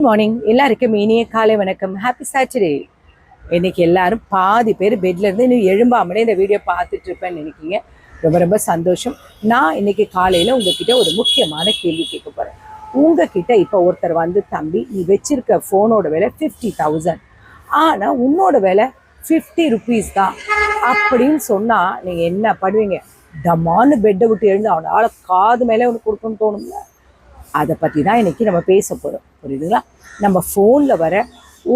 Morning எல்லாருக்கும் இனிய காலை வணக்கம். Happy Saturday. இன்னைக்கு எல்லாரும் பாதி பேர் பெட்ல இருந்து இன்னும் எழும்பாமலே இந்த வீடியோ பார்த்துட்டு இருப்பேன்னு நினைக்கிங்க. ரொம்ப ரொம்ப சந்தோஷம். நான் இன்னைக்கு காலையில உங்ககிட்ட ஒரு முக்கியமான கேள்வி கேட்க போறேன். உங்ககிட்ட இப்போ ஒருத்தர் வந்து, தம்பி நீ வச்சிருக்க ஃபோனோட விலை 50,000, ஆனா உன்னோட விலை 50 rupees தான் அப்படின்னு சொன்னா நீங்க என்ன பண்ணுவீங்க? டமான்னு பெட்டை விட்டு எழுந்து அவனால காது மேலே ஒன்று கொடுக்கணும்னு தோணும்ல. அதை பற்றி தான் இன்றைக்கி நம்ம பேச போகிறோம். புரியுதுங்களா? நம்ம ஃபோனில் வர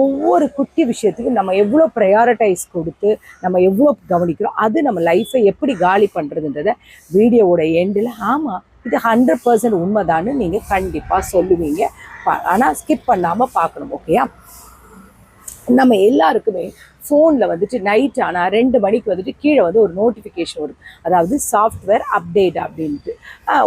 ஒவ்வொரு குட்டி விஷயத்துக்கும் நம்ம எவ்வளோ ப்ரையாரிட்டைஸ் கொடுத்து நம்ம எவ்வளோ கவனிக்கிறோம், அது நம்ம லைஃப்பை எப்படி காலி பண்ணுறதுன்றத வீடியோவோட எண்டில், ஆமாம் இது 100% உண்மைதான்னு நீங்கள் கண்டிப்பாக சொல்லுவீங்க. ஆனால் ஸ்கிப் பண்ணாமல் பார்க்கணும். ஓகேயா? நம்ம எல்லாருக்குமே ஃபோனில் வந்துட்டு நைட் ஆனால் 2 மணிக்கு வந்துட்டு கீழே வந்து ஒரு நோட்டிஃபிகேஷன் வரும், அதாவது சாஃப்ட்வேர் அப்டேட் அப்படின்ட்டு.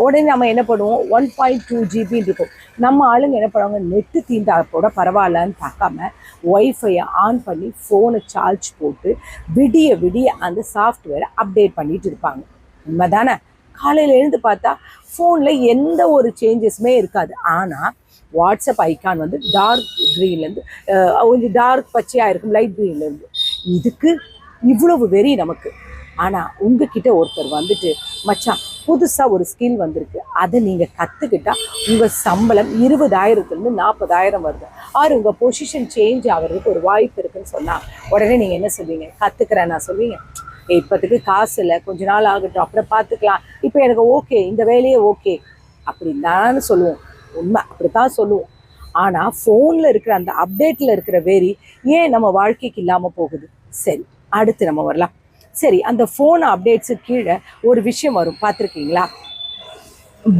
உடனே நம்ம என்ன பண்ணுவோம், 1.2 GB இருக்கும். நம்ம ஆளுங்க என்ன பண்ணுவாங்க, நெட்டு தீந்தாப்போட பரவாயில்லன்னு பார்க்காம ஒய்ஃபையை ஆன் பண்ணி ஃபோனை சார்ஜ் போட்டு விடிய விடிய அந்த சாஃப்ட்வேரை அப்டேட் பண்ணிட்டு இருப்பாங்க. உண்மை தானே? காலையில் எழுந்து பார்த்தா ஃபோனில் எந்த ஒரு சேஞ்சஸுமே இருக்காது. ஆனால் வாட்ஸ்அப் ஐக்கான் வந்து டார்க் க்ரீன்லேருந்து கொஞ்சம் டார்க் பச்சையாக இருக்கும், லைட் க்ரீன்லேருந்து. இதுக்கு இவ்வளவு வெறி நமக்கு. ஆனால் உங்ககிட்ட ஒருத்தர் வந்துட்டு, மச்சான் புதுசாக ஒரு ஸ்கில் வந்திருக்கு, அதை நீங்கள் கற்றுக்கிட்டா உங்கள் சம்பளம் 20,000லேருந்து 40,000 வருது, ஆறு உங்கள் பொசிஷன் சேஞ்ச் ஆகிறதுக்கு ஒரு வாய்ப்பு இருக்குதுன்னு சொன்னால் உடனே நீங்கள் என்ன சொல்வீங்க? கற்றுக்கிறேன் நான் சொல்வீங்க. இப்போத்துக்கு காசு இல்லை, கொஞ்ச நாள் ஆகட்டும், அப்புறம் பார்த்துக்கலாம், இப்போ எனக்கு ஓகே, இந்த வேலையே ஓகே அப்படின்னு தானே சொல்லுவோம். உண்மை, அப்படித்தான் சொல்லுவோம். ஆனால் ஃபோனில் இருக்கிற அந்த அப்டேட்டில் இருக்கிற வெறி ஏன் நம்ம வாழ்க்கைக்கு இல்லாமல் போகுது? சரி, அடுத்து நம்ம வரலாம். சரி, அந்த ஃபோன் அப்டேட்ஸு கீழே ஒரு விஷயம் வரும், பார்த்துருக்கீங்களா?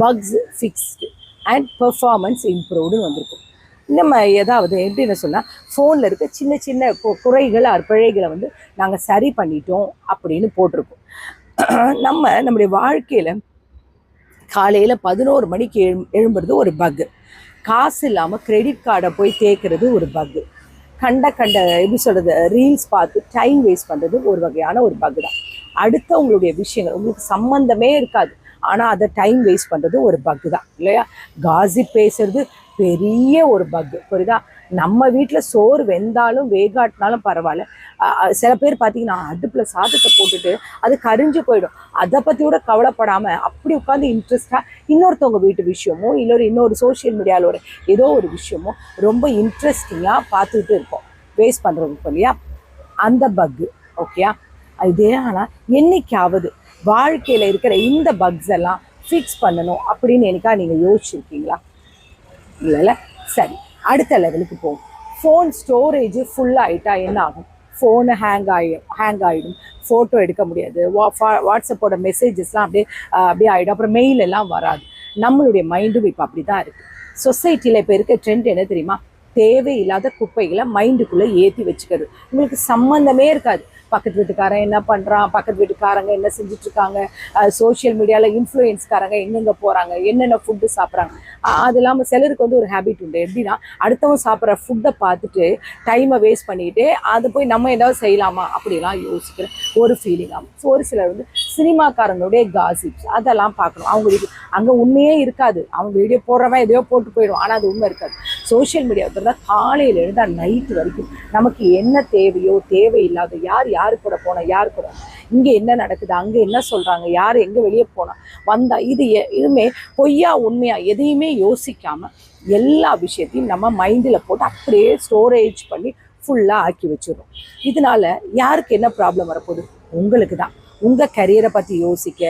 பக்ஸ் ஃபிக்ஸ்டு அண்ட் பெர்ஃபார்மன்ஸ் இம்ப்ரூவ்டுன்னு வந்திருக்கும். நம்ம ஏதாவது எப்படின்னு சொன்னால், ஃபோனில் இருக்க சின்ன சின்ன குறைகள் பிழைகளை வந்து நாங்கள் சரி பண்ணிட்டோம் அப்படின்னு போட்டிருக்கோம். நம்முடைய வாழ்க்கையில் காலையில் 11 மணிக்கு எழும்புறது ஒரு பக்கு, காசு இல்லாமல் கிரெடிட் கார்டை போய் தேய்க்கிறது ஒரு பக்கு, கண்ட எப்படி சொல்கிறது, ரீல்ஸ் பார்த்து டைம் வேஸ்ட் பண்ணுறது ஒரு வகையான ஒரு பக்கு தான். அடுத்த உங்களுடைய விஷயங்கள் உங்களுக்கு சம்மந்தமே இருக்காது, ஆனால் அதை டைம் வேஸ்ட் பண்ணுறது ஒரு பக்கு தான் இல்லையா? காசிப் பேசுறது பெரிய ஒரு பக்கு. புரியுதா? நம்ம வீட்டில் சோறு வெந்தாலும் வேகாட்டினாலும் பரவாயில்ல, சில பேர் பார்த்தீங்கன்னா அடுப்பில் சாதத்தை போட்டுட்டு அது கரிஞ்சு போயிடும், அதை பற்றி கூட கவலைப்படாமல் அப்படி உட்காந்து இன்ட்ரெஸ்டாக இன்னொருத்தவங்க வீட்டு விஷயமோ இல்லை இன்னொரு சோஷியல் மீடியாவில் ஒரு ஏதோ ஒரு விஷயமோ ரொம்ப இன்ட்ரெஸ்டிங்காக பார்த்துக்கிட்டு இருக்கோம், வேஸ்ட் பண்ணுறவங்க இல்லையா? அந்த பக்கு. ஓகேயா? இதே ஆனால் என்னைக்காவது வாழ்க்கையில் இருக்கிற இந்த பக்ஸ் எல்லாம் ஃபிக்ஸ் பண்ணணும் அப்படின்னு எனக்கா நீங்கள் யோசிச்சுருக்கீங்களா? இல்லைல்ல. சரி, அடுத்த லெவலுக்கு போகும். ஃபோன் ஸ்டோரேஜ் ஃபுல்லாகிட்டா என்ன ஆகும்? ஃபோனு ஹேங் ஆகிடும், ஃபோட்டோ எடுக்க முடியாது, வாட்ஸ்அப்போட மெசேஜஸ்லாம் அப்படியே ஆகிடும், அப்புறம் மெயில் எல்லாம் வராது. நம்மளுடைய மைண்டும் இப்போ அப்படி தான் இருக்குது. சொசைட்டியில் இப்போ இருக்க ட்ரெண்ட் என்ன தெரியுமா? தேவையில்லாத குப்பைகளை மைண்டுக்குள்ளே ஏற்றி வச்சுக்கிறது. உங்களுக்கு சம்மந்தமே இருக்காது. பக்கத்து வீட்டுக்காரன் என்ன பண்ணுறான், பக்கத்து வீட்டுக்காரங்க என்ன செஞ்சிட்ருக்காங்க, சோஷியல் மீடியாவில் இன்ஃப்ளூயன்ஸ்காரங்க எங்கெங்கே போகிறாங்க, என்னென்ன ஃபுட்டு சாப்பிட்றாங்க. அது இல்லாமல் சிலருக்கு வந்து ஒரு ஹேபிட் உண்டு, எப்படின்னா அடுத்தவங்க சாப்பிட்ற ஃபுட்டை பார்த்துட்டு டைமை வேஸ்ட் பண்ணிவிட்டு அதை போய் நம்ம ஏதாவது செய்யலாமா அப்படிலாம் யோசிக்கிற ஒரு ஃபீலிங் ஆகும். ஸோ ஒரு சிலர் வந்து சினிமாக்காரங்களுடைய காசிப்ஸ் அதெல்லாம் பார்க்கணும். அவங்க வீட்டு அங்கே உண்மையே இருக்காது, அவங்க வீடியோ போடுறவன் எதையோ போட்டு போயிடும், ஆனால் அது உண்மை இருக்காது. சோஷியல் மீடியா தான் காலையில் இருந்தால் நைட்டு வரைக்கும் நமக்கு என்ன தேவையோ தேவையில்லாத, யார் கூட போனால், யார் கூட இங்கே என்ன நடக்குது, அங்கே என்ன சொல்கிறாங்க, யார் எங்கே வெளியே போனால் வந்தால், இதுவுமே பொய்யா உண்மையா எதையுமே யோசிக்காமல் எல்லா விஷயத்தையும் நம்ம மைண்டில் போட்டு அப்படியே ஸ்டோரேஜ் பண்ணி ஃபுல்லாக ஆக்கி வச்சிடுறோம். இதனால யாருக்கு என்ன ப்ராப்ளம் வரப்போகுது? உங்களுக்கு தான். உங்கள் கரியரை பற்றி யோசிக்க,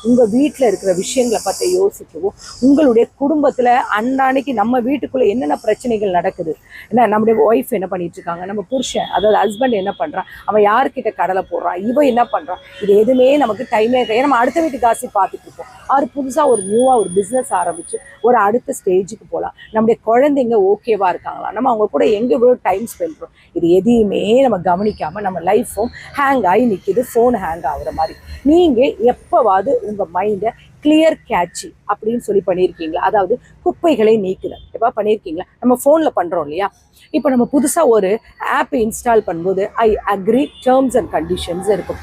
உங்கள் வீட்டில் இருக்கிற விஷயங்களை பற்றி யோசிக்கவும், உங்களுடைய குடும்பத்தில் அன்றாடைக்கு நம்ம வீட்டுக்குள்ளே என்னென்ன பிரச்சனைகள் நடக்குது, என்ன நம்முடைய ஒய்ஃப் என்ன பண்ணிகிட்ருக்காங்க, நம்ம புருஷன் அதாவது ஹஸ்பண்ட் என்ன பண்ணுறான், அவன் யார்கிட்ட கடலை போடுறான், இவன் என்ன பண்ணுறான், இது எதுவுமே நமக்கு டைமே இருக்காது. நம்ம அடுத்த வீட்டு காசு பார்த்துட்டு இருப்போம். அவர் புதுசாக ஒரு நியூவாக ஒரு பிஸ்னஸ் ஆரம்பித்து ஒரு அடுத்த ஸ்டேஜுக்கு போகலாம். நம்முடைய குழந்தைங்க ஓகேவா இருக்காங்களா, நம்ம அவங்க கூட எங்கே இவ்வளோ டைம் ஸ்பெண்ட் பண்ணுறோம், இது எதையுமே நம்ம கவனிக்காமல் நம்ம லைஃப்பும் ஹேங் ஆகி நிற்கிது, ஃபோன் ஹேங் ஆகுற மாதிரி. நீங்கள் எப்போவாது உங்கள் மைண்டை கிளியர் கேட்சி அப்படின்னு சொல்லி பண்ணியிருக்கீங்களா? அதாவது குப்பைகளை நீக்குதல் எப்போ பண்ணியிருக்கீங்களா? நம்ம ஃபோனில் பண்ணுறோம் இல்லையா? இப்போ நம்ம புதுசாக ஒரு ஆப் இன்ஸ்டால் பண்ணும்போது I agree terms and conditions இருக்கும்.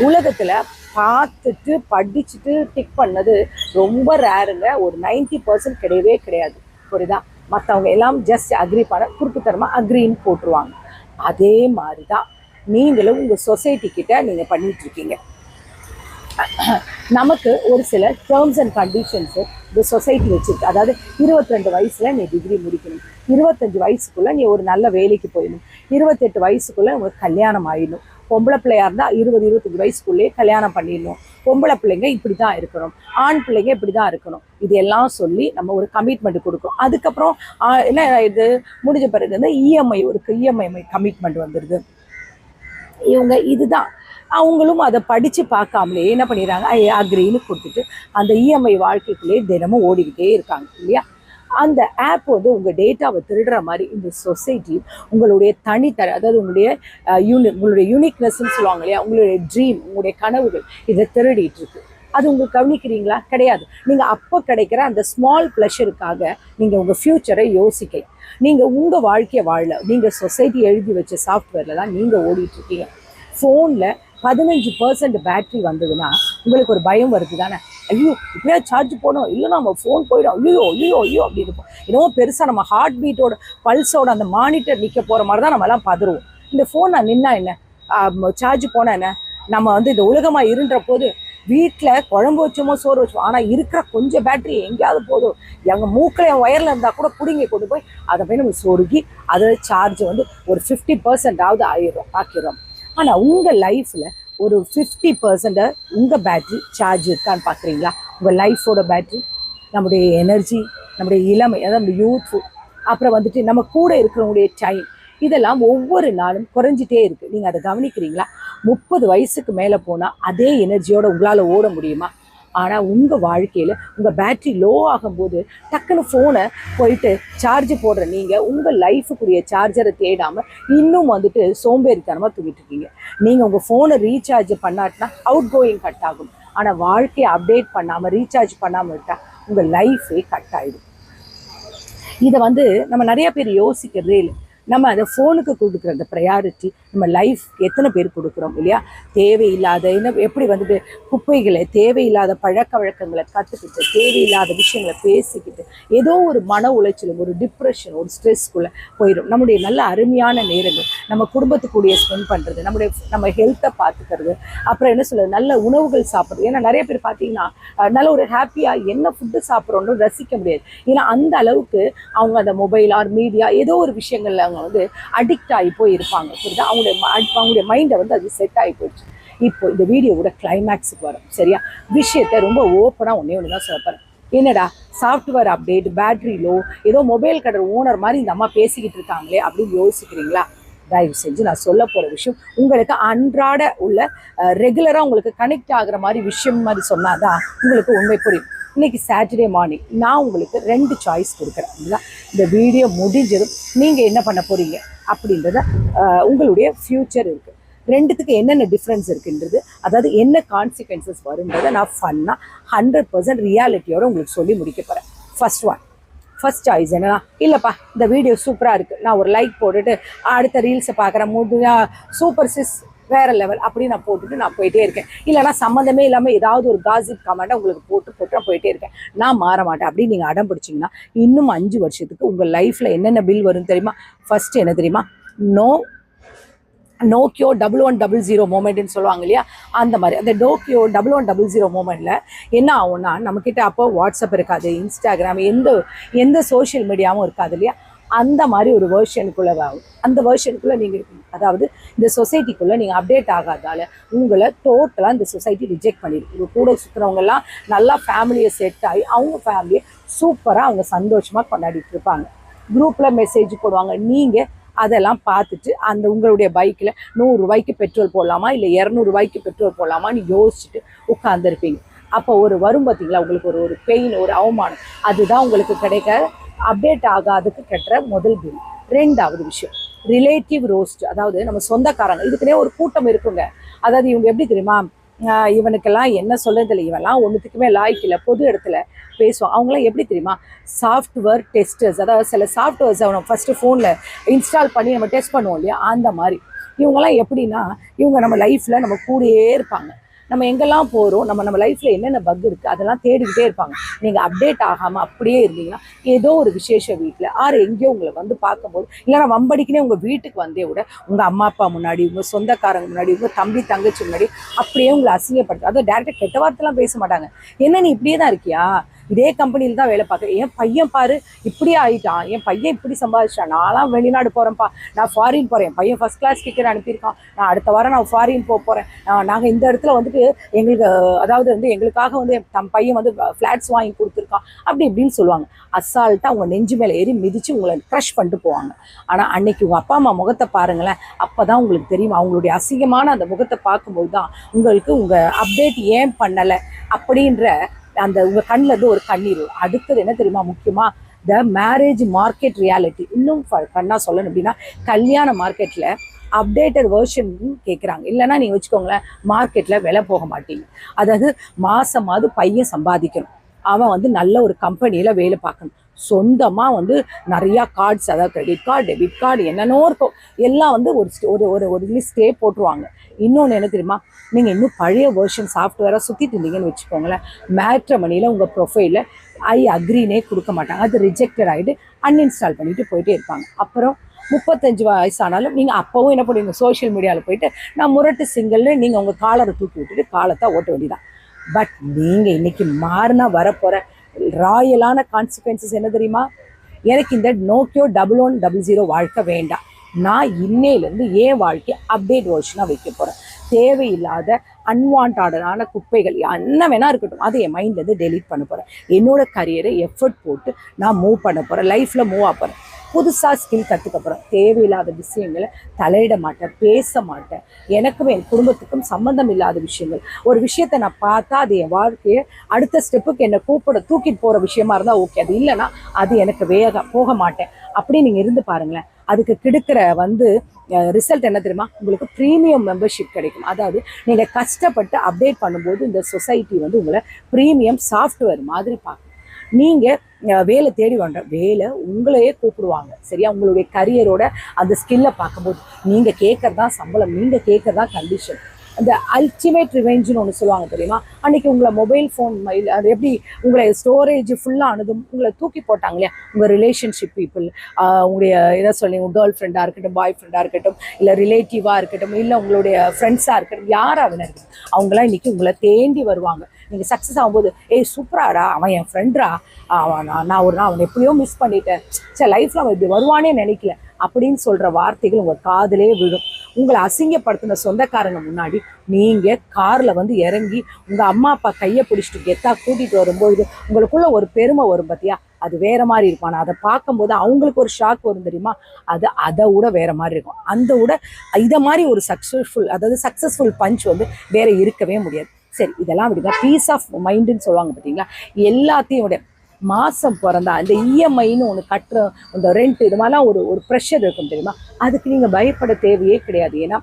உலகத்தில் பார்த்துட்டு படிச்சுட்டு டிக் பண்ணது ரொம்ப ரேருங்க. ஒரு 90% கிடையவே கிடையாது. புரியுதா? மற்றவங்க எல்லாம் ஜஸ்ட் அக்ரி பண்ண குறுக்குத்தரமாக அக்ரின்னு போட்டுருவாங்க. அதே மாதிரி தான் நீங்களும் உங்கள் சொசைட்டி கிட்ட நீங்கள் பண்ணிகிட்ருக்கீங்க. நமக்கு ஒரு சில டேர்ம்ஸ் அண்ட் கண்டிஷன்ஸு இந்த சொசைட்டி வச்சுருக்கு. அதாவது 22 வயசில் நீ டிகிரி முடிக்கணும், 25 வயசுக்குள்ளே நீ ஒரு நல்ல வேலைக்கு போயிடணும், 28 வயசுக்குள்ளே உங்களுக்கு கல்யாணம் ஆகிடணும், பொம்பளை பிள்ளையாக இருந்தால் 20-25 வயசுக்குள்ளேயே கல்யாணம் பண்ணிடணும், பொம்பளை பிள்ளைங்க இப்படி தான் இருக்கணும், ஆண் பிள்ளைங்க இப்படி தான் இருக்கணும், இது எல்லாம் சொல்லி நம்ம ஒரு கமிட்மெண்ட் கொடுக்குறோம். அதுக்கப்புறம் என்ன இது முடிஞ்ச பிறகு வந்து இஎம்ஐ கமிட்மெண்ட் வந்துடுது. இவங்க இதுதான் அவங்களும் அதை படித்து பார்க்காமலே என்ன பண்ணிடுறாங்க, அக்ரின்னு கொடுத்துட்டு அந்த இஎம்ஐ வாழ்க்கைக்குள்ளேயே தினமும் ஓடிக்கிட்டே இருக்காங்க இல்லையா. அந்த ஆப் வந்து உங்கள் டேட்டாவை திருடுற மாதிரி இந்த சொசைட்டி உங்களுடைய அதாவது உங்களுடைய யூனிக்னஸ்ன்னு சொல்லுவாங்க இல்லையா, உங்களுடைய ட்ரீம், உங்களுடைய கனவுகள் இதை திருடிட்டு இருக்கு. அது உங்களுக்கு கவனிக்கிறீங்களா? கிடையாது. நீங்கள் அப்போ கிடைக்கிற அந்த ஸ்மால் ப்ளஷருக்காக நீங்கள் உங்கள் ஃப்யூச்சரை யோசிக்கல. நீங்கள் உங்கள் வாழ்க்கையை வாழல, நீங்கள் சொசைட்டி எழுதி வச்ச சாஃப்ட்வேரில் தான் நீங்கள் ஓடிட்டுருக்கீங்க. ஃபோனில் 15% பேட்ரி வந்ததுன்னா உங்களுக்கு ஒரு பயம் வருது தானே, ஐயோ இப்படியா சார்ஜ் போடணும், இல்லைன்னா நம்ம ஃபோன் போயிடும், ஐயோ அப்படி இருக்கும். என்னவோ பெருசாக நம்ம ஹார்ட் பீட்டோட பல்ஸோட அந்த மானிட்டர் நிற்க போகிற மாதிரி தான் நம்மலாம் பதறுவோம். இந்த ஃபோன் நான் நின்னா என்ன, சார்ஜ் போனால் என்ன, நம்ம வந்து இந்த உலகமாக இருன்ற போது வீட்டில் குழம்பு வச்சோமோ சோறு வச்சோமோ, ஆனால் இருக்கிற கொஞ்சம் பேட்ரி எங்கேயாவது போதும், எங்கள் மூக்கில் என் ஒயரில் இருந்தால் கூட பிடிங்கி கொண்டு போய் அதை போய் நம்ம சொருகி அதை சார்ஜ் வந்து ஒரு 50% ஆக்கிடுறோம். ஆனால் உங்கள் லைஃப்பில் ஒரு 50% உங்கள் பேட்ரி சார்ஜ் இருக்கான்னு பார்க்குறீங்களா? உங்கள் லைஃபோட பேட்ரி, நம்முடைய எனர்ஜி, நம்முடைய இளமை, அதாவது நம்ம யூத்ஃபுல், அப்புறம் வந்துட்டு நம்ம கூட இருக்கிறவங்களுடைய டைம், இதெல்லாம் ஒவ்வொரு நாளும் குறைஞ்சிட்டே இருக்குது. நீங்கள் அதை கவனிக்கிறீங்களா? 30 வயசுக்கு மேலே போனால் அதே எனர்ஜியோடு உங்களால் ஓட முடியுமா? ஆனால் உங்கள் வாழ்க்கையில் உங்கள் பேட்ரி லோ ஆகும்போது டக்குன்னு ஃபோனை போயிட்டு சார்ஜ் போடுற நீங்கள் உங்கள் லைஃபுக்குரிய சார்ஜரை தேடாமல் இன்னும் வந்துட்டு சோம்பேறித்தனமாக தூங்கிட்டு இருக்கீங்க. நீங்கள் உங்கள் ஃபோனை ரீசார்ஜ் பண்ணாட்டினா அவுட் கோயிங் கட் ஆகும். ஆனால் வாழ்க்கையை அப்டேட் பண்ணாமல் ரீசார்ஜ் பண்ணாமல் விட்டால் உங்கள் லைஃபே கட் ஆகிடும். இதை வந்து நம்ம நிறைய பேர் யோசிக்கிறதே இல்லை. நம்ம அந்த ஃபோனுக்கு கொடுக்குற அந்த ப்ரையாரிட்டி நம்ம லைஃப் எத்தனை பேர் கொடுக்குறோம் இல்லையா? தேவையில்லாத எப்படி வந்துட்டு குப்பைகளை, தேவையில்லாத பழக்க வழக்கங்களை கற்றுக்கிட்டு, தேவையில்லாத விஷயங்களை பேசிக்கிட்டு ஏதோ ஒரு மன உளைச்சலும், ஒரு டிப்ரெஷன், ஒரு ஸ்ட்ரெஸ்க்குள்ளே போயிடும். நம்முடைய நல்ல அருமையான நேரங்கள், நம்ம குடும்பத்துக்குடைய ஸ்பெண்ட் பண்ணுறது, நம்ம ஹெல்த்தை பார்த்துக்கிறது, அப்புறம் என்ன சொல்கிறது, நல்ல உணவுகள் சாப்பிட்றது. ஏன்னா நிறைய பேர் பார்த்தீங்கன்னா நல்ல ஒரு ஹாப்பியாக என்ன ஃபுட்டு சாப்பிட்றோன்னு ரசிக்க முடியாது. ஏன்னா அந்த அளவுக்கு அவங்க அந்த மொபைல் ஆர் மீடியா ஏதோ ஒரு விஷயங்கள்ல அவங்க வந்து அடிக்ட் ஆகி போய் இருப்பாங்க. புரியுதா? அவங்களுடைய மைண்டை வந்து அது செட் ஆகி போயிடுச்சு. இப்போ இந்த வீடியோவோட கிளைமேக்ஸுக்கு வரும் சரியா? விஷயத்தை ரொம்ப ஓப்பனாக ஒன்று தான் சொல்லப்போறேன். என்னடா சாஃப்ட்வேர் அப்டேட், பேட்ரி லோ, ஏதோ மொபைல் கடை ஓனர் மாதிரி இந்த அம்மா பேசிக்கிட்டு இருக்காங்களே அப்படின்னு யோசிக்கிறீங்களா? தயவு செஞ்சு நான் சொல்ல போகிற விஷயம் உங்களுக்கு அன்றாட உள்ள ரெகுலராக உங்களுக்கு கனெக்ட் ஆகிற மாதிரி விஷயம் மாதிரி சொன்னாதான் உங்களுக்கு உண்மை புரியும். இன்றைக்கி சாட்டர்டே மார்னிங் நான் உங்களுக்கு 2 சாய்ஸ் கொடுக்குறேன். இந்த வீடியோ முடிஞ்சதும் நீங்கள் என்ன பண்ண போகிறீங்க அப்படின்றத உங்களுடைய ஃப்யூச்சர் இருக்குது. ரெண்டுத்துக்கு என்னென்ன டிஃப்ரென்ஸ் இருக்குன்றது, அதாவது என்ன கான்சிக்வன்சஸ் வருன்றதை நான் ஃபன்னாக 100% ரியாலிட்டியோடு உங்களுக்கு சொல்லி முடிக்க போகிறேன். ஃபர்ஸ்ட் சாய்ஸ் என்னன்னா, இல்லைப்பா இந்த வீடியோ சூப்பராக இருக்குது, நான் ஒரு லைக் போட்டுட்டு அடுத்த ரீல்ஸை பார்க்குறேன், சூப்பர் சிஸ் வேறு லெவல் அப்படின்னு நான் போட்டுட்டு நான் போயிட்டே இருக்கேன். இல்லைனா சம்மந்தமே இல்லாமல் ஏதாவது ஒரு காசிப் கமெண்ட்டை உங்களுக்கு போட்டு நான் போயிட்டே இருக்கேன், நான் மாற மாட்டேன் அப்படின்னு நீங்கள் அடம் பிடிச்சிங்கன்னா இன்னும் 5 வருஷத்துக்கு உங்கள் லைஃப்பில் என்னென்ன பில் வரும் தெரியுமா? ஃபஸ்ட்டு என்ன தெரியுமா? நோக்கியோ 1100 மூமெண்ட்னு சொல்லுவாங்க இல்லையா? அந்த மாதிரி அந்த நோக்கியோ 1100 மூமெண்ட்டில் என்ன ஆகும்னா, நம்மக்கிட்ட அப்போ வாட்ஸ்அப் இருக்காது, இன்ஸ்டாகிராம், எந்த சோஷியல் மீடியாவும் இருக்காது இல்லையா? அந்த மாதிரி ஒரு வேர்ஷனுக்குள்ளே ஆகும். அந்த வேர்ஷனுக்குள்ளே நீங்கள் இருக்கீங்க. அதாவது இந்த சொசைட்டிக்குள்ளே நீங்கள் அப்டேட் ஆகாதால் உங்களை டோட்டலாக இந்த சொசைட்டி ரிஜெக்ட் பண்ணிடும். உங்கள் கூட சுற்றுறவங்கெல்லாம் நல்லா ஃபேமிலியை செட் ஆகி அவங்க ஃபேமிலியை சூப்பராக அவங்க சந்தோஷமாக கொண்டாடிட்டு இருப்பாங்க. குரூப்பில் மெசேஜ் போடுவாங்க. நீங்கள் அதெல்லாம் பார்த்துட்டு அந்த உங்களுடைய பைக்கில் 100 ரூபாய்க்கு பெட்ரோல் போடலாமா இல்லை 200 ரூபாய்க்கு பெட்ரோல் போடலாமான்னு யோசிச்சுட்டு உட்காந்துருப்பீங்க. அப்போ வரும் பார்த்தீங்களா உங்களுக்கு ஒரு பெயின், ஒரு அவமானம். அதுதான் உங்களுக்கு கிடைக்க அப்டேட் ஆகாதுக்கு கட்டுற முதல் பில். 2வது விஷயம் ரிலேட்டிவ் ரோஸ்ட். அதாவது நம்ம சொந்தக்காரங்க, இதுக்குன்னே ஒரு கூட்டம் இருக்குங்க. அதாவது இவங்க எப்படி தெரியுமா, இவனுக்கெல்லாம் என்ன சொல்றதில்லை, இவெல்லாம் ஒன்றுத்துக்குமே லாய்க்கில்லை, பொது இடத்துல பேசுவான். அவங்களாம் எப்படி தெரியுமா, சாஃப்ட்வேர் டெஸ்டர்ஸ். அதாவது சில சாஃப்ட்வேர்ஸ் அவனை ஃபஸ்ட்டு ஃபோனில் இன்ஸ்டால் பண்ணி நம்ம டெஸ்ட் பண்ணுவோம் இல்லையா? அந்த மாதிரி இவங்கெல்லாம் எப்படின்னா, இவங்க நம்ம லைஃப்பில் நம்ம கூடயே இருப்பாங்க. நம்ம எங்கெல்லாம் போகிறோம், நம்ம லைஃப்பில் என்னென்ன பக் இருக்குது அதெல்லாம் தேடிக்கிட்டே இருப்பாங்க. நீங்கள் அப்டேட் ஆகாமல் அப்படியே இருந்தீங்கன்னா ஏதோ ஒரு விசேஷ வீட்டில் எங்கேயோ உங்களை வந்து பார்க்கும்போது, இல்லைனா வம்படிக்குனே உங்கள் வீட்டுக்கு வந்தே விட உங்கள் அம்மா அப்பா முன்னாடி, உங்கள் சொந்தக்காரங்க முன்னாடி, உங்கள் தம்பி தங்கச்சி முன்னாடி அப்படியே உங்களை அசிங்கப்படுத்து. அதுவும் டேரெக்டாக கெட்ட வார்த்தைலாம் பேச மாட்டாங்க. என்ன நீ இப்படியே தான் இருக்கியா, இதே கம்பெனியில் தான் வேலை பார்க்குறேன், என் பையன் பாரு இப்படியே ஆகிட்டான், என் பையன் இப்படி சம்பாதிச்சான், நான்லாம் வெளிநாடு போகிறேன்ப்பா, நான் ஃபாரின் போகிறேன், என் பையன் ஃபஸ்ட் கிளாஸ் டிக்கெட் அனுப்பியிருக்கான், நான் அடுத்த வாரம் நான் ஃபாரின் போக போகிறேன், நாங்கள் இந்த இடத்துல வந்துட்டு எங்களுக்கு அதாவது வந்து எங்களுக்காக வந்து தம் பையன் வந்து ஃப்ளாட்ஸ் வாங்கி கொடுத்துருக்கான் அப்படி இப்படின்னு சொல்லுவாங்க. அசால்ட்டாக அவங்க நெஞ்சு மேலே ஏறி மிதித்து உங்களை க்ரஷ் பண்ணிட்டு போவாங்க. ஆனால் அன்னைக்கு உங்கள் அப்பா அம்மா முகத்தை பாருங்களேன், அப்போ தான் உங்களுக்கு தெரியும். அவங்களுடைய அசிங்கமான அந்த முகத்தை பார்க்கும்போது தான் உங்களுக்கு உங்கள் அப்டேட் ஏன் பண்ணலை அப்படின்ற அந்த உங்கள் கண்ணில் இருந்து ஒரு கண்ணீர். அடுத்தது என்ன தெரியுமா முக்கியமாக, த மேரேஜ் மார்க்கெட் ரியாலிட்டி. இன்னும் கண்ணா சொல்லணும் அப்படின்னா, கல்யாண மார்க்கெட்டில் அப்டேட்டட் வேர்ஷன் கேட்குறாங்க. இல்லைன்னா நீங்கள் வச்சுக்கோங்களேன், மார்க்கெட்டில் விலை போக மாட்டீங்க. அதாவது மாதமாவது பையன் சம்பாதிக்கணும், அவன் வந்து நல்ல ஒரு கம்பெனியில் வேலை பார்க்கணும், சொந்தமாக வந்து நிறையா கார்ட்ஸ், அதாவது கிரெடிட் கார்டு, டெபிட் கார்டு, என்னென்னோ இருக்கும், எல்லாம் வந்து ஒரு லிஸ்ட்டே போட்டுருவாங்க. இன்னொன்று என்ன தெரியுமா, நீங்கள் இன்னும் பழைய வேர்ஷன் சாஃப்ட்வேராக சுற்றிட்டு இருந்தீங்கன்னு வச்சுக்கோங்களேன், மேட்ரிமோனியில் உங்கள் ப்ரொஃபைலில் ஐ அக்ரினே கொடுக்க மாட்டாங்க, அது ரிஜெக்டட் ஆகிட்டு அன்இன்ஸ்டால் பண்ணிவிட்டு போயிட்டே இருப்பாங்க. அப்புறம் 35 வயசானாலும் நீங்கள் அப்போவும் என்ன பண்ணுவீங்க, சோஷியல் மீடியாவில் போயிட்டு நான் முரட்டு சிங்கிள்னு நீங்கள் உங்கள் காலரை தூக்கி விட்டுட்டு காலத்தை ஓட்ட வேண்டியதான். பட் நீங்கள் இன்றைக்கி மாறினா வரப்போகிற ராயலான கான்சிக்வன்சஸ் என்ன தெரியுமா, எனக்கு இந்த நோக்கியோ 1100 வாழ்க்கை வேண்டாம், நான் இன்னையிலேருந்து என் வாழ்க்கையை அப்டேட் வேர்ஷனாக வைக்க போகிறேன். தேவையில்லாத அன்வான்டான குப்பைகள் என்ன வேணா இருக்கட்டும், அதை என் மைண்ட்லேருந்து டெலீட் பண்ண போகிறேன். என்னோட கரியரை எஃபர்ட் போட்டு நான் மூவ் பண்ண போகிறேன், லைஃப்பில் மூவ் ஆக போகிறேன், புதுசாக ஸ்கில் கற்றுக்க போகிறேன், தேவையில்லாத விஷயங்களை தலையிட மாட்டேன், பேச மாட்டேன், எனக்கும் என் குடும்பத்துக்கும் சம்மந்தம் இல்லாத விஷயங்கள், ஒரு விஷயத்தை நான் பார்த்தா அது என் வாழ்க்கையை அடுத்த ஸ்டெப்புக்கு என்னை தூக்கிட்டு போகிற விஷயமா இருந்தால் ஓகே, அது இல்லைன்னா அது எனக்கு போக மாட்டேன். அப்படி நீங்கள் இருந்து பாருங்களேன், அதுக்கு கிடைக்கிற வந்து ரிசல்ட் என்ன தெரியுமா, உங்களுக்கு ப்ரீமியம் மெம்பர்ஷிப் கிடைக்கும். அதாவது நீங்கள் கஷ்டப்பட்டு அப்டேட் பண்ணும்போது இந்த சொசைட்டி வந்து உங்களை ப்ரீமியம் சாஃப்ட்வேர் மாதிரி பார்க்கும். நீங்கள் வேலை தேடி வந்த வேலை உங்களையே கூப்பிடுவாங்க, சரியா? உங்களுடைய கரியரோட அந்த ஸ்கில்லை பார்க்கும்போது நீங்கள் கேட்குறதா சம்பளம், நீங்கள் கேட்குறதா கண்டிஷன். அந்த அல்டிமேட் ரிவெஞ்சுன்னு ஒன்று சொல்லுவாங்க தெரியுமா, அன்றைக்கி உங்களை மொபைல் ஃபோன் அது எப்படி உங்களை ஸ்டோரேஜ் ஃபுல்லாக ஆனதும் உங்களை தூக்கி போட்டாங்க இல்லையா, உங்கள் ரிலேஷன்ஷிப் பீப்புள், உங்களுடைய எதை சொல்லி உங்கள் கேர்ள் ஃப்ரெண்டாக இருக்கட்டும், பாய் ஃப்ரெண்டாக இருக்கட்டும், இல்லை ரிலேட்டிவாக இருக்கட்டும், இல்லை உங்களுடைய ஃப்ரெண்ட்ஸாக இருக்கட்டும், யாராக வேணா இருக்கட்டும், அவங்களாம் இன்றைக்கி உங்களை தேண்டி வருவாங்க. நீங்கள் சக்ஸஸ் ஆகும்போது, ஏய் சூப்பராடா, அவன் என் ஃப்ரெண்டா, நான் அவனை எப்படியோ மிஸ் பண்ணிட்டேன், சரி லைஃப்பில் அவன் இப்படி வருவானே நினைக்கல அப்படின்னு சொல்கிற வார்த்தைகள் உங்கள் காதிலே விழும். உங்களை அசிங்கப்படுத்தின சொந்தக்காரங்க முன்னாடி நீங்கள் காரில் வந்து இறங்கி உங்கள் அம்மா அப்பா கையை பிடிச்சிட்டு கெத்தா கூட்டிகிட்டு வரும்போது உங்களுக்குள்ள ஒரு பெருமை வரும் பார்த்தியா, அது வேறு மாதிரி இருக்கும். ஆனால் அதை பார்க்கும்போது அவங்களுக்கு ஒரு ஷாக் வரும் தெரியுமா, அது அதை விட வேறு மாதிரி இருக்கும். அந்த விட இதை மாதிரி ஒரு சக்ஸஸ்ஃபுல் பஞ்ச் வந்து வேறு இருக்கவே முடியாது. சரி, இதெல்லாம் விடுங்க, பீஸ் ஆஃப் மைண்டுன்னு சொல்லுவாங்க பார்த்தீங்களா, எல்லாத்தையும் விட மாதம் பிறந்தா இந்த இஎம்ஐன்னு ஒன்று கட்டுற இந்த ரெண்ட், இது மாதிரிலாம் ஒரு ப்ரெஷர் இருக்கும் தெரியுமா, அதுக்கு நீங்கள் பயப்பட தேவையே கிடையாது. ஏன்னா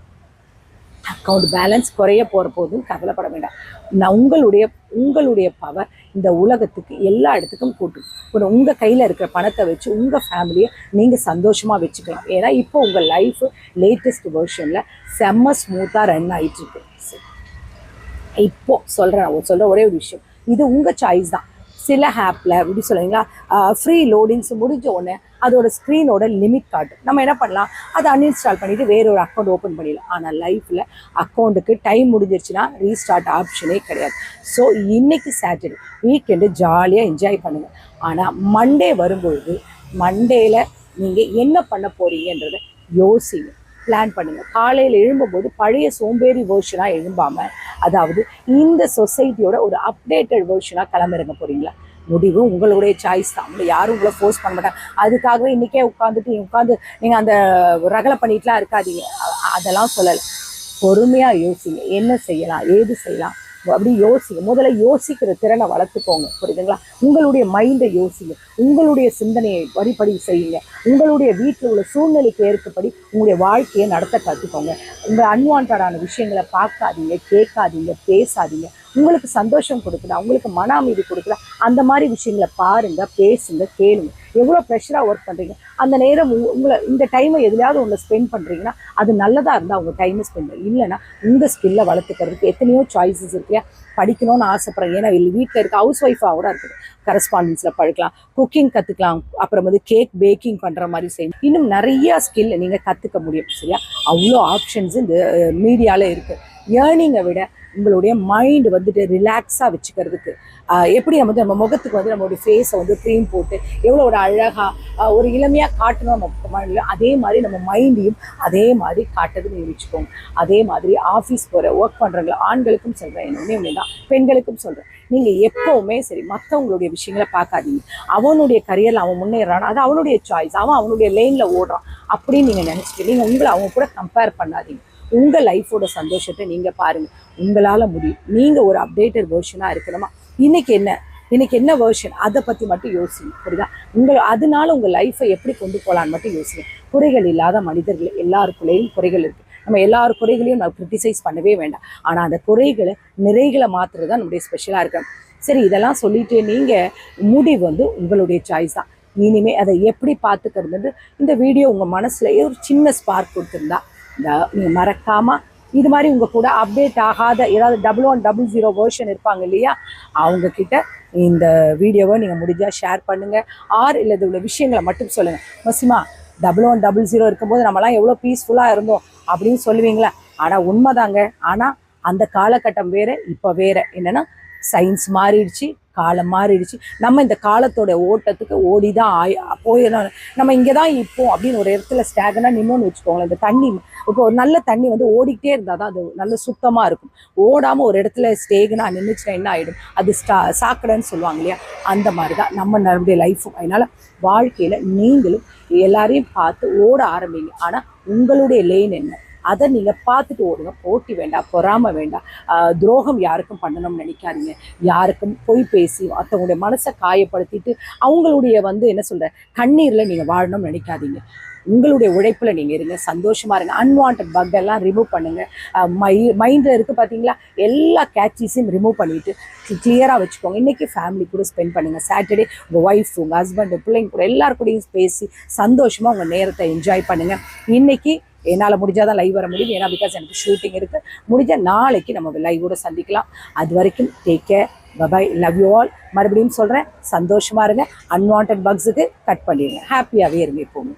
அக்கௌண்ட் பேலன்ஸ் குறைய போகிற போதும் கவலைப்பட வேண்டாம். நான் உங்களுடைய பவர் இந்த உலகத்துக்கு எல்லா இடத்துக்கும் கூட்டும். உங்கள் கையில் இருக்கிற பணத்தை வச்சு உங்கள் ஃபேமிலியை நீங்கள் சந்தோஷமாக வச்சுக்கலாம். ஏன்னா இப்போ உங்கள் லைஃபு லேட்டஸ்ட் வெர்ஷனில் செம்ம ஸ்மூத்தாக ரன் ஆகிட்டுருக்கு. இப்போது சொல்கிற ஒரே ஒரு விஷயம், இது உங்கள் சாய்ஸ் தான். சில ஆப்பில் எப்படி சொல்லுவீங்களா, ஃப்ரீ லோடிங்ஸ் முடிஞ்ச உடனே அதோட ஸ்க்ரீனோட லிமிட் காட்டும். நம்ம என்ன பண்ணலாம், அதை அன்இன்ஸ்டால் பண்ணிவிட்டு வேற ஒரு அக்கௌண்ட் ஓப்பன் பண்ணிடலாம். ஆனால் லைஃப்பில் அக்கௌண்ட்டுக்கு டைம் முடிஞ்சிருச்சுன்னா ரீஸ்டார்ட் ஆப்ஷனே கிடையாது. ஸோ இன்றைக்கி சாட்டர்டே வீக்கெண்டு ஜாலியாக என்ஜாய் பண்ணுங்கள். ஆனால் மண்டே வரும்பொழுது மண்டேயில் நீங்கள் என்ன பண்ண போகிறீங்கன்றதை யோசிங்க, பிளான் பண்ணுங்கள். காலையில் எழும்பும்போது பழைய சோம்பேறி வேர்ஷனாக எழும்பாமல், அதாவது இந்த சொசைட்டியோட ஒரு அப்டேட்டட் வேர்ஷனாக கிளம்பிறங்க போகிறீங்களா, முடிவு உங்களுடைய சாய்ஸ் தான். யாரும் உங்களை ஃபோர்ஸ் பண்ண மாட்டாங்க. அதுக்காகவே இன்றைக்கே உட்காந்து நீங்கள் அந்த ரகலை பண்ணிட்டுலாம் இருக்காதீங்க, அதெல்லாம் சொல்லலை. பொறுமையாக யோசிங்க, என்ன செய்யலாம், ஏது செய்யலாம், அப்படி யோசிங்க. முதல்ல யோசிக்கிற திறனை வளர்த்துக்கோங்க, புரியுதுங்களா? உங்களுடைய மைண்டை யோசிங்க, உங்களுடைய சிந்தனையை வழிபடி செய்யுங்க, உங்களுடைய வீட்டில் உள்ள சூழ்நிலைக்கு ஏற்படி உங்களுடைய வாழ்க்கையை நடத்த கற்றுக்கோங்க. உங்கள் அன்வான்டான விஷயங்களை பார்க்காதீங்க, கேட்காதீங்க, பேசாதீங்க. உங்களுக்கு சந்தோஷம் கொடுக்குதா, உங்களுக்கு மன அமைதி கொடுக்குதா, அந்த மாதிரி விஷயங்களை பாருங்க, பேசுங்க, கேளுங்க. எவ்வளோ ப்ரெஷராக ஒர்க் பண்ணுறீங்க, அந்த நேரம் உங்களை இந்த டைமை எதுலையாவது உங்களை ஸ்பெண்ட் பண்ணுறீங்கன்னா அது நல்லதாக இருந்தால் உங்கள் டைமை ஸ்பெண்ட் பண்ணி, இல்லைன்னா உங்கள் ஸ்கில்லை வளர்த்துக்கிறதுக்கு எத்தனையோ சாய்ஸஸ் இருக்கு. படிக்கணும்னு ஆசைப்படுறேன், ஏன்னா வீட்டில் இருக்க ஹவுஸ் ஒய்ஃபாக கூட இருக்குது, கரஸ்பாண்டன்ஸில் படிக்கலாம், குக்கிங் கற்றுக்கலாம், அப்புறம் கேக் பேக்கிங் பண்ணுற மாதிரி செய்யணும், இன்னும் நிறையா ஸ்கில் நீங்கள் கற்றுக்க முடியும். சரியா, அவ்வளோ ஆப்ஷன்ஸ் இந்த மீடியாவில் இருக்குது. ஏர்னிங்கை விட உங்களுடைய மைண்ட் ரிலாக்ஸாக வச்சுக்கிறதுக்கு எப்படி நம்ம முகத்துக்கு நம்மளுடைய ஃபேஸை க்ரீம் போட்டு எவ்வளோ ஒரு அழகாக ஒரு இளமையாக காட்டணும் நம்ம மைண்டில், அதே மாதிரி நம்ம மைண்டையும் அதே மாதிரி காட்டுறது நீங்கள் வச்சுக்கோங்க. அதே மாதிரி ஆஃபீஸ் போகிற ஒர்க் பண்ணுறவங்கள ஆண்களுக்கும் சொல்கிறேன், என்னன்னே தான் பெண்களுக்கும் சொல்கிறேன், நீங்கள் எப்போவுமே சரி மற்றவங்களுடைய விஷயங்களை பார்க்காதீங்க. அவனுடைய கரியரில் அவன் முன்னேறான், அது அவனுடைய சாய்ஸ், அவனுடைய லேனில் ஓடுறான் அப்படின்னு நீங்கள் நினச்சிட்டு நீங்கள் உங்களை அவங்க கூட கம்பேர் பண்ணாதீங்க. உங்கள் லைஃபோட சந்தோஷத்தை நீங்கள் பாருங்கள், உங்களால் முடியும். நீங்கள் ஒரு அப்டேட்டட் வெர்ஷனாக இருக்கணுமா, இன்னைக்கு என்ன வெர்ஷன், அதை பற்றி மட்டும் யோசிங்க. புரியுதா, அதனால உங்கள் லைஃப்பை எப்படி கொண்டு போகலான்னு மட்டும் யோசிங்க. குறைகள் இல்லாத மனிதர்கள் எல்லாருக்குள்ளேயும் குறைகள் இருக்குது. நம்ம எல்லார் குறைகளையும் நம்ம கிரிட்டிசைஸ் பண்ணவே வேண்டாம். ஆனால் அந்த நிறைகளை மாற்றுறது தான் நம்முடைய ஸ்பெஷலாக இருக்கணும். சரி, இதெல்லாம் சொல்லிட்டு நீங்கள் முடிவு உங்களுடைய சாய்ஸ் தான். இனிமேல் அதை எப்படி பார்த்துக்கிறது, இந்த வீடியோ உங்கள் மனசில் ஒரு சின்ன ஸ்பார்க் கொடுத்துருந்தா நீங்கள் மறக்காமல் இது மாதிரி உங்கள் கூட அப்டேட் ஆகாத ஏதாவது 1100 வெர்ஷன் இருப்பாங்க இல்லையா, அவங்கக்கிட்ட இந்த வீடியோவை நீங்கள் முடிஞ்சால் ஷேர் பண்ணுங்கள். இல்லை உள்ள விஷயங்களை மட்டும் சொல்லுங்கள். மசிமா 1100 இருக்கும்போது நம்மலாம் எவ்வளோ பீஸ்ஃபுல்லாக இருந்தோம் அப்படின்னு சொல்லுவீங்களா? ஆனால் உண்மைதாங்க. ஆனால் அந்த காலகட்டம் வேறு, இப்போ வேறு. என்னென்னா சயின்ஸ் மாறிடுச்சு, காலம் மாறிடுச்சு. நம்ம இந்த காலத்தோட ஓட்டத்துக்கு ஓடி தான் போயிடணும். நம்ம இங்கே தான் இப்போ அப்படின்னு ஒரு இடத்துல ஸ்டாகனாக நின்னோன்னு வச்சுக்கோங்களேன். இந்த தண்ணி இப்போ ஒரு நல்ல தண்ணி ஓடிக்கிட்டே இருந்தால் தான் அது நல்ல சுத்தமாக இருக்கும். ஓடாமல் ஒரு இடத்துல ஸ்டேகனாக நின்றுச்சுன்னா என்ன ஆகிடும், அது சாக்கடைன்னு சொல்லுவாங்க இல்லையா, அந்த மாதிரி தான் நம்மளுடைய லைஃபும். அதனால் வாழ்க்கையில் நீங்களும் எல்லாரையும் பார்த்து ஓட ஆரம்பிங்க. ஆனால் உங்களுடைய லேன் என்ன, அதை நீங்கள் பார்த்துட்டு ஓடுங்க. போட்டி வேண்டாம், பொறாமை வேண்டாம், துரோகம் யாருக்கும் பண்ணணும்னு நினைக்காதீங்க. யாருக்கும் பொய் பேசி மற்றவங்களுடைய மனசை காயப்படுத்திட்டு அவங்களுடைய என்ன சொல்கிற கண்ணீரில் நீங்கள் வாழணும்னு நினைக்காதீங்க. உங்களுடைய உழைப்பில் நீங்கள் இருங்க, சந்தோஷமாக இருங்க. அன்வான்ட் பக்கெல்லாம் ரிமூவ் பண்ணுங்கள். மைண்டில் இருக்குது பார்த்தீங்களா, எல்லா கேட்சிஸையும் ரிமூவ் பண்ணிவிட்டு கிளியராக வச்சுக்கோங்க. இன்றைக்கி ஃபேமிலி கூட ஸ்பெண்ட் பண்ணுங்கள். சாட்டர்டே உங்கள் ஒய்ஃப், உங்கள் ஹஸ்பண்ட், பிள்ளைங்க கூட எல்லாருக்கூடையும் பேசி சந்தோஷமாக உங்கள் நேரத்தை என்ஜாய் பண்ணுங்கள். இன்றைக்கி என்னால் முடிஞ்சாதான் லைவ் வர முடியும், ஏன்னா பிகாஸ் எனக்கு ஷூட்டிங் இருக்குது. முடிஞ்சால் நாளைக்கு நம்ம லைவோட சந்திக்கலாம். அது வரைக்கும் take care, bye bye, love you all. மறுபடியும் சொல்கிறேன், சந்தோஷமாக இருங்க. அன்வான்ட் பக்ஸுக்கு கட் பண்ணிடுங்க. ஹாப்பியாகவே இருங்க எப்போவுமே.